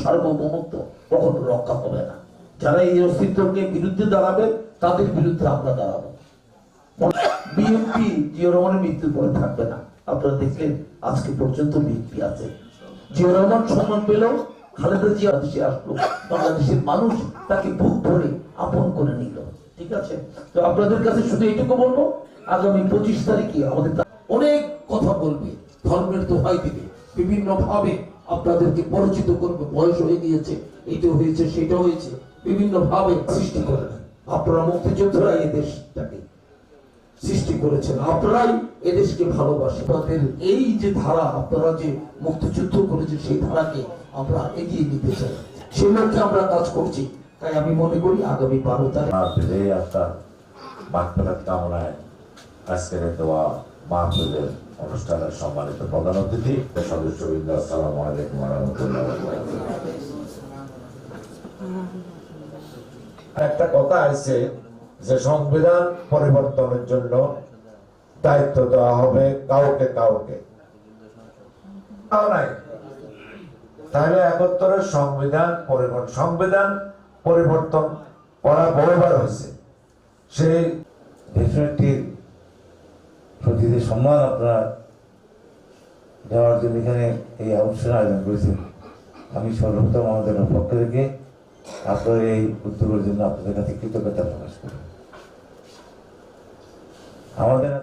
সার্বভৌমত্ব কখনো রক্ষা হবে না। যারা এই অস্তিত্বকে বিরুদ্ধে দাঁড়াবে তাদের বিরুদ্ধে আমরা দাঁড়াবো। বিএনপি জিয়া রহমানের মৃত্যুর পরে থাকবে না। আপনারা দেখলেন আজকে পর্যন্ত বিএনপি আছে। জিয়া রহমান সম্মান পেল, খালেদা জিয়া দেশে আসলো, বাংলাদেশের মানুষ তাকে বুক ধরে আপন করে নিল। ঠিক আছে, তো আপনাদের কাছে শুধু এইটুকু বলবো, আগামী 25 তারিখে আমাদের অনেক কথা বলবে, ধর্মের দোহাই দিবে, বিভিন্ন ভাবে আপনাদেরকে পরিচিত করবে। বয়স হয়ে গিয়েছে, এটা হয়েছে সেটা হয়েছে, বিভিন্ন ভাবে সৃষ্টি করে। আপনারা মুক্তিযোদ্ধারা এই দেশটাকে সৃষ্টি করেছেন, আপনারাই এদেশকে ভালোবাসেন। আপনাদের এই যে ধারা, আপনারা যে মুক্তিযুদ্ধ করেছেন, সেই ধারাকে আমরা এগিয়ে নিতে চাই, সেই লক্ষ্যে আমরা কাজ করছি। তাই আমি মনে করি আগামী 12 তারিখ আপনার মাগফিরাত কামনায় আজকের দোয়া মাহফিলের অনুষ্ঠানের সম্মানিত প্রধান অতিথি সদস্যবৃন্দ, আসসালামু আলাইকুম ওয়া রাহমাতুল্লাহি ওয়া বারাকাতুহু। একটা কথা আছে যে সংবিধান পরিবর্তনের জন্য দায়িত্ব দেওয়া হবে কাউকে কাউকে, নাই তাহলে 71 সংবিধান পরিবর্তন করা বহুবার হয়েছে। সেই দেশটির প্রতি যে সম্মান আপনারা দেওয়ার জন্য এখানে এই অনুষ্ঠান আয়োজন করেছেন, আমি সর্বপ্রথম আমাদের পক্ষ থেকে আপনার এই উদ্যোগের জন্য আপনাদের কাছে কৃতজ্ঞতা প্রকাশ করি। আমাদের